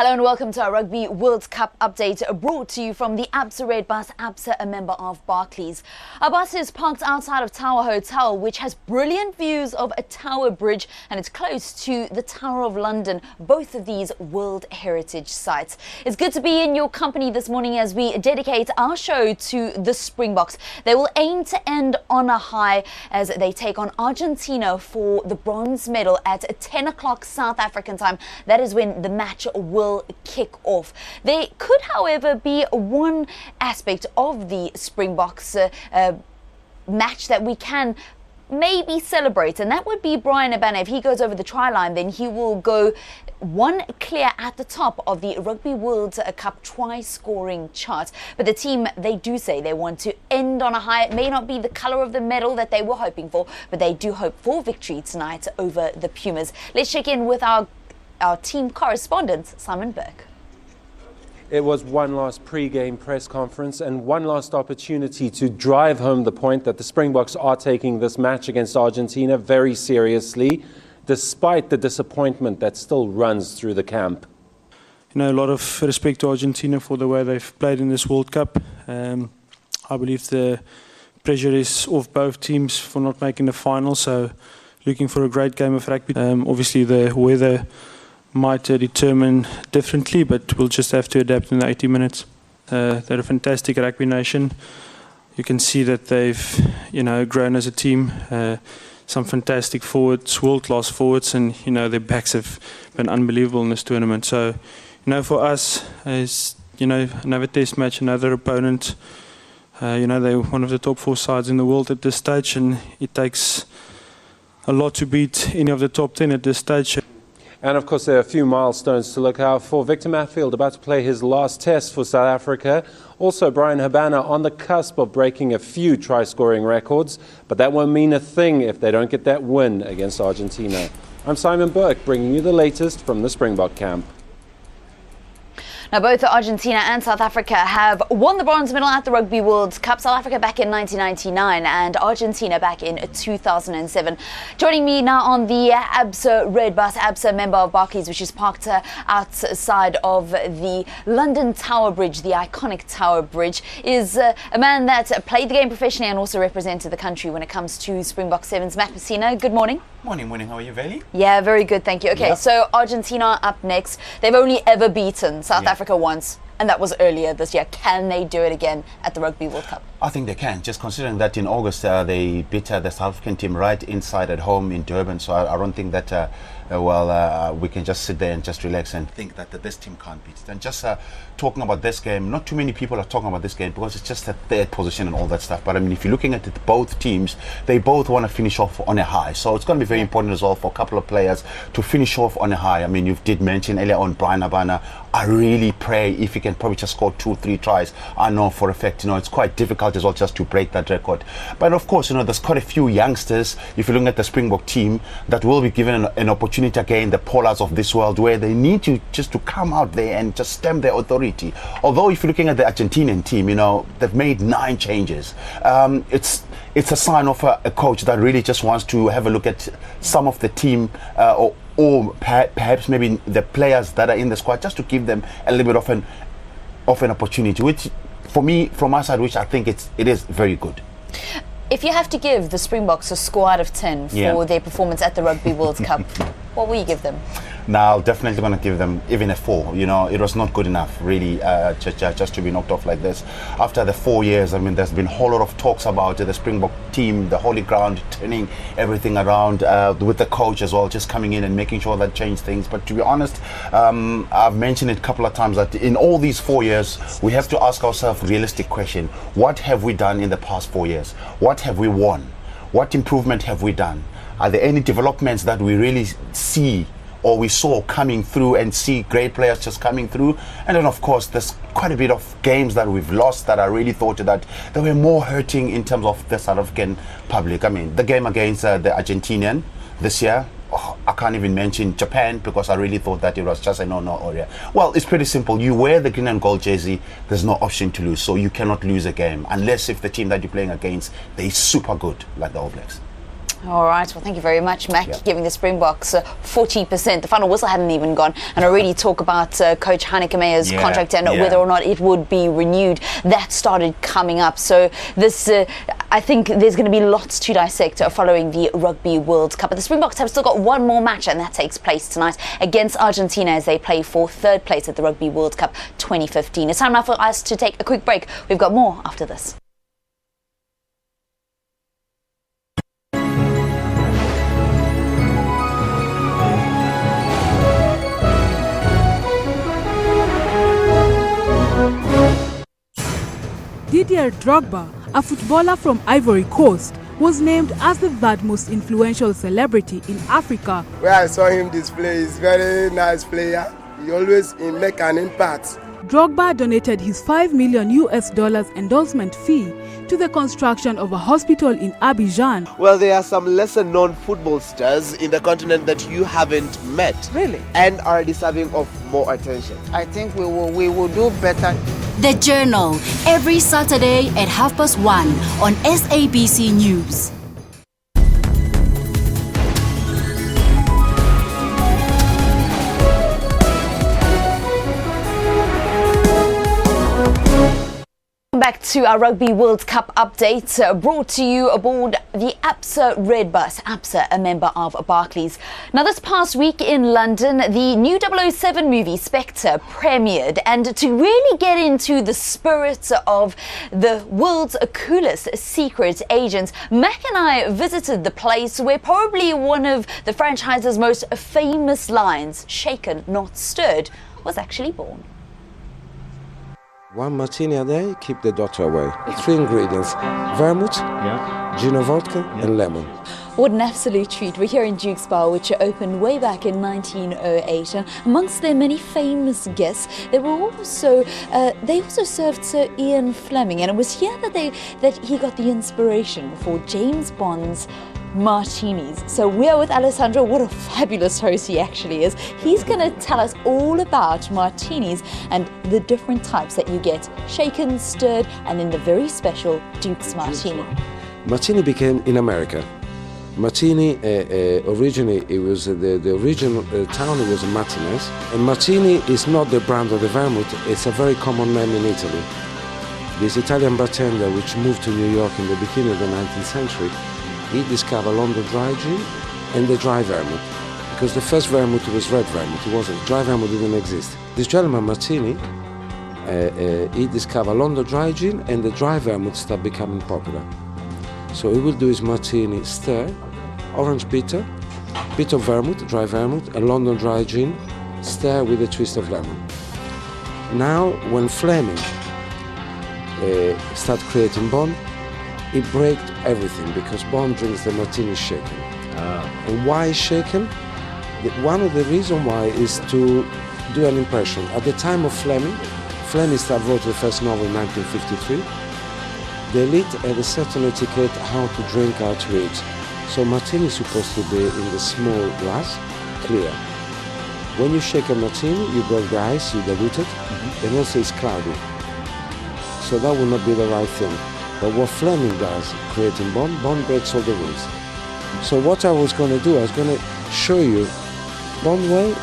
Hello and welcome to our Rugby World Cup update brought to you from the ABSA Red Bus. ABSA, a member of Barclays. Our bus is parked outside of Tower Hotel, which has brilliant views of a Tower Bridge, and it's close to the Tower of London, both of these World Heritage sites. It's good to be in your company this morning as we dedicate our show to the Springboks. They will aim to end on a high as they take on Argentina for the bronze medal at 10 o'clock South African time. That is when the match will kick off. There could, however, be one aspect of the Springboks match that we can maybe celebrate, and that would be Bryan Habana. If he goes over the try line, then he will go one clear at the top of the Rugby World Cup try scoring chart. But the team, they do say they want to end on a high. It may not be the colour of the medal that they were hoping for, but they do hope for victory tonight over the Pumas. Let's check in with our team correspondent, Simon Burke. It was one last pre-game press conference and one last opportunity to drive home the point that the Springboks are taking this match against Argentina very seriously, despite the disappointment that still runs through the camp. You know, a lot of respect to Argentina for the way they've played in this World Cup. I believe the pressure is off both teams for not making the final, so looking for a great game of rugby. Obviously the weather might determine differently, but we'll just have to adapt in the 80 minutes. They're a fantastic rugby nation. You can see that they've, grown as a team. Some fantastic forwards, world-class forwards, and their backs have been unbelievable in this tournament. So, for us, is another test match, another opponent. They're one of the top 4 sides in the world at this stage, and it takes a lot to beat any of the top 10 at this stage. And of course, there are a few milestones to look out for. Victor Matfield about to play his last test for South Africa. Also, Bryan Habana on the cusp of breaking a few try-scoring records. But that won't mean a thing if they don't get that win against Argentina. I'm Simon Burke, bringing you the latest from the Springbok camp. Now, both Argentina and South Africa have won the bronze medal at the Rugby World Cup. South Africa back in 1999 and Argentina back in 2007. Joining me now on the ABSA Red Bus, ABSA member of Barclays, which is parked outside of the London Tower Bridge, the iconic Tower Bridge, is a man that played the game professionally and also represented the country when it comes to Springbok Sevens. Matt Messina, good morning. Morning. How are you, Vaylen? Yeah, very good, thank you. Okay, So Argentina up next. They've only ever beaten South Africa once, and that was earlier this year. Can they do it again at the Rugby World Cup? I think they can, just considering that in August they beat the South African team right inside at home in Durban. So I don't think that, we can just sit there and just relax and think that this team can't beat it. And just talking about this game, not too many people are talking about this game because it's just a third position and all that stuff. But I mean, if you're looking at it, both teams, they both want to finish off on a high. So it's going to be very important as well for a couple of players to finish off on a high. I mean, you did mention earlier on Bryan Habana. I really pray if he can probably just score 2-3 tries. I know for a fact, it's quite difficult as well just to break that record. But of course, there's quite a few youngsters, if you're looking at the Springbok team, that will be given an opportunity again, the Pollards of this world, where they need to just to come out there and just stamp their authority. Although if you're looking at the Argentinian team, they've made 9 changes. It's a sign of a coach that really just wants to have a look at some of the team or perhaps maybe the players that are in the squad, just to give them a little bit of an opportunity, which for me, from my side, which I think it is very good. If you have to give the Springboks a score out of 10 for their performance at the Rugby World Cup, what will you give them? Now, I'll definitely going to give them even a 4. It was not good enough, really, just to be knocked off like this. After the 4 years, I mean, there's been a whole lot of talks about the Springbok team, the holy ground, turning everything around with the coach as well, just coming in and making sure that change things. But to be honest, I've mentioned it a couple of times that in all these 4 years, we have to ask ourselves a realistic question. What have we done in the past 4 years? What have we won? What improvement have we done? Are there any developments that we really see or we saw coming through and see great players just coming through? And then of course there's quite a bit of games that we've lost that I really thought that they were more hurting in terms of the South African public. I mean, the game against the Argentinian this year, I can't even mention Japan because I really thought that it was just a no area. Well, it's pretty simple. You wear the green and gold jersey, there's no option to lose, so you cannot lose a game unless if the team that you're playing against, they're super good like the All Blacks. All right. Well, thank you very much, Mac, giving the Springboks 40%. The final whistle hadn't even gone, and already talk about Coach Hanneke Meyer's contract and whether or not it would be renewed. That started coming up. So this, I think, there's going to be lots to dissect following the Rugby World Cup. But the Springboks have still got one more match, and that takes place tonight against Argentina as they play for third place at the Rugby World Cup 2015. It's time now for us to take a quick break. We've got more after this. Didier Drogba, a footballer from Ivory Coast, was named as the third most influential celebrity in Africa. Where I saw him display, he's very nice player. He always make an impact. Drogba donated his $5 million endorsement fee to the construction of a hospital in Abidjan. Well, there are some lesser-known football stars in the continent that you haven't met. Really? And are deserving of more attention. I think we will do better. The Journal, every Saturday at 1:30 on SABC News. Back to our Rugby World Cup update, brought to you aboard the ABSA Red Bus. ABSA, a member of Barclays. Now, this past week in London, the new 007 movie Spectre premiered, and to really get into the spirit of the world's coolest secret agents, Mac and I visited the place where probably one of the franchise's most famous lines, "Shaken, not stirred," was actually born. One martini a day, keep the doctor away. 3 ingredients: vermouth, gin or vodka, and lemon. What an absolute treat. We're here in Duke's Bar, which opened way back in 1908. And amongst their many famous guests, they also served Sir Ian Fleming. And it was here that he got the inspiration for James Bond's martinis. So we're with Alessandro. What a fabulous host he actually is. He's going to tell us all about martinis and the different types that you get: shaken, stirred, and then the very special Duke's Martini. Martini became in America. Martini, originally, it was the original town was Martinez. And Martini is not the brand of the vermouth, it's a very common name in Italy. This Italian bartender, which moved to New York in the beginning of the 19th century, he discovered London dry gin and the dry vermouth. Because the first vermouth was red vermouth, it wasn't. Dry vermouth didn't exist. This gentleman, Martini, he discovered London dry gin and the dry vermouth started becoming popular. So he will do his martini stir, orange bitter, bit of vermouth, dry vermouth, and London dry gin, stir with a twist of lemon. Now, when Fleming started creating Bond, he braked everything because Bond drinks the martini shaken. And why shaken? One of the reasons why is to do an impression. At the time of Fleming started wrote the first novel in 1953. The elite had a certain etiquette how to drink, how to eat. So martini is supposed to be in the small glass, clear. When you shake a martini, you break the ice, you dilute it, and also it's cloudy. So that will not be the right thing. But what Fleming does, creating Bond breaks all the rules. So what I was going to do, I was going to show you Bond way.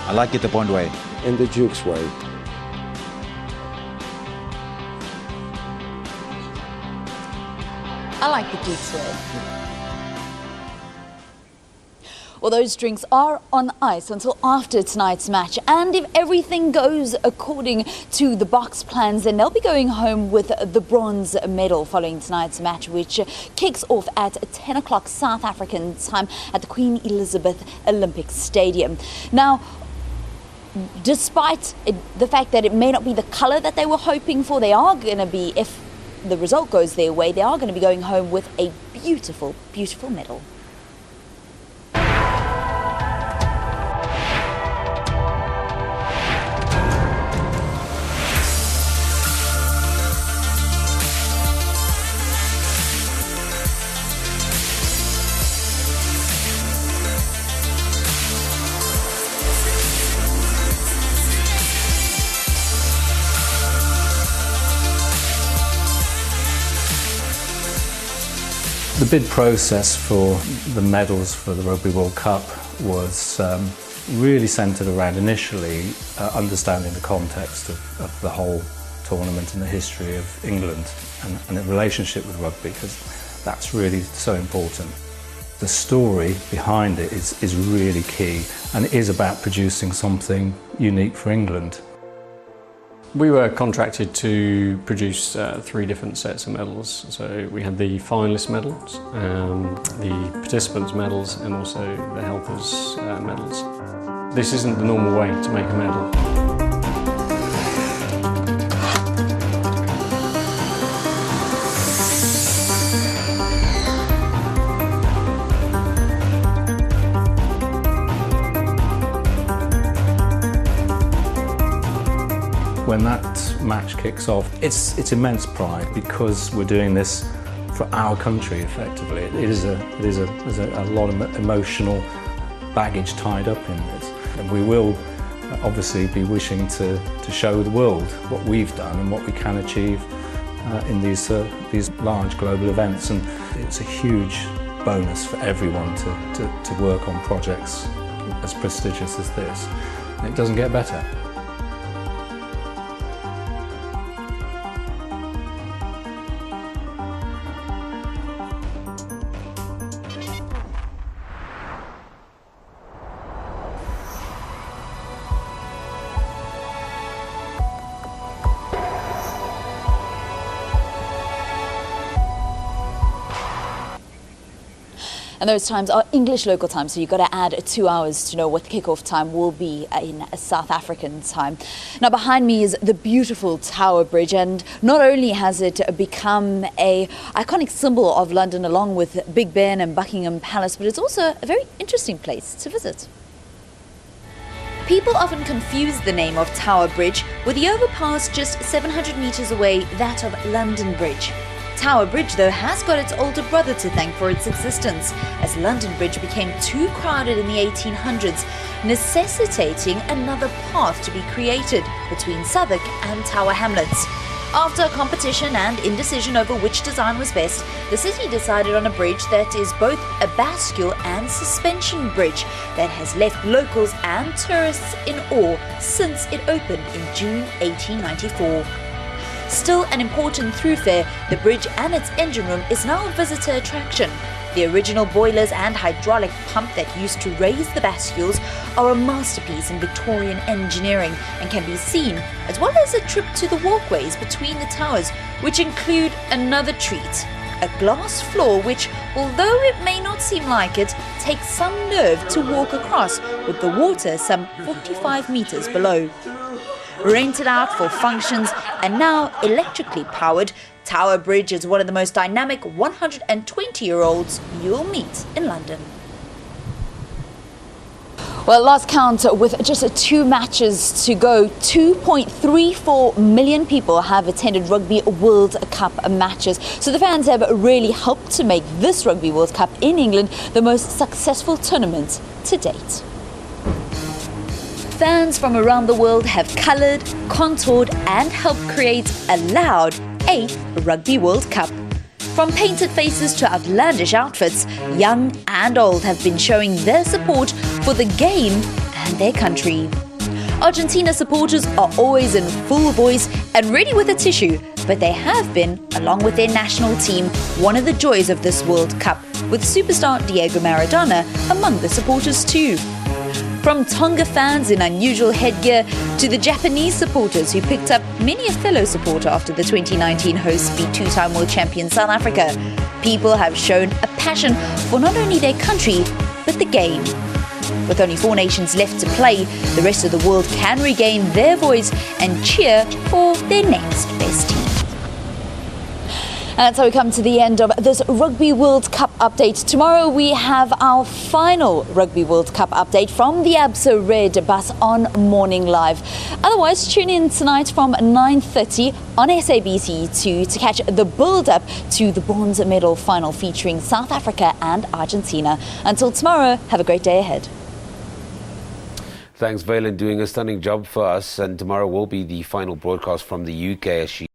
I like it the Bond way. And the Duke's way. I like the Duke's way. Well, those drinks are on ice until after tonight's match. And if everything goes according to the Boks plans, then they'll be going home with the bronze medal following tonight's match, which kicks off at 10 o'clock South African time at the Queen Elizabeth Olympic Stadium. Now, despite the fact that it may not be the colour that they were hoping for, they are going to be, if the result goes their way, they are going to be going home with a beautiful, beautiful medal. bid process for the medals for the Rugby World Cup was really centred around initially understanding the context of the whole tournament and the history of England and the relationship with rugby, because that's really so important. The story behind it is really key, and it is about producing something unique for England. We were contracted to produce 3 different sets of medals. So we had the finalist medals, the participants medals, and also the helpers medals. This isn't the normal way to make a medal. When that match kicks off, it's immense pride, because we're doing this for our country effectively. There's a lot of emotional baggage tied up in this. And we will obviously be wishing to show the world what we've done and what we can achieve in these large global events. And it's a huge bonus for everyone to work on projects as prestigious as this. And it doesn't get better. And those times are English local time, so you've got to add 2 hours to know what the kickoff time will be in South African time. Now, behind me is the beautiful Tower Bridge, and not only has it become an iconic symbol of London along with Big Ben and Buckingham Palace, but it's also a very interesting place to visit. People often confuse the name of Tower Bridge with the overpass just 700 metres away, that of London Bridge. Tower Bridge, though, has got its older brother to thank for its existence, as London Bridge became too crowded in the 1800s, necessitating another path to be created between Southwark and Tower Hamlets. After a competition and indecision over which design was best, the city decided on a bridge that is both a bascule and suspension bridge that has left locals and tourists in awe since it opened in June 1894. Still an important thoroughfare, the bridge and its engine room is now a visitor attraction. The original boilers and hydraulic pump that used to raise the bascules are a masterpiece in Victorian engineering and can be seen, as well as a trip to the walkways between the towers, which include another treat, a glass floor which, although it may not seem like it, takes some nerve to walk across, with the water some 45 meters below. Rented out for functions and now electrically powered, Tower Bridge is one of the most dynamic 120-year-olds you'll meet in London. Well, last count, with just 2 matches to go, 2.34 million people have attended Rugby World Cup matches. So the fans have really helped to make this Rugby World Cup in England the most successful tournament to date. Fans from around the world have coloured, contoured and helped create a loud 8th Rugby World Cup. From painted faces to outlandish outfits, young and old have been showing their support for the game and their country. Argentina supporters are always in full voice and ready with a tissue, but they have been, along with their national team, one of the joys of this World Cup, with superstar Diego Maradona among the supporters too. From Tonga fans in unusual headgear to the Japanese supporters who picked up many a fellow supporter after the 2019 hosts beat 2-time world champion South Africa, people have shown a passion for not only their country, but the game. With only 4 nations left to play, the rest of the world can regain their voice and cheer for their next best team. And that's how we come to the end of this Rugby World Cup update. Tomorrow we have our final Rugby World Cup update from the ABSA Red Bus on Morning Live. Otherwise, tune in tonight from 9:30 on SABC2 to catch the build-up to the bronze medal final featuring South Africa and Argentina. Until tomorrow, have a great day ahead. Thanks, Vaylen, doing a stunning job for us. And tomorrow will be the final broadcast from the UK as she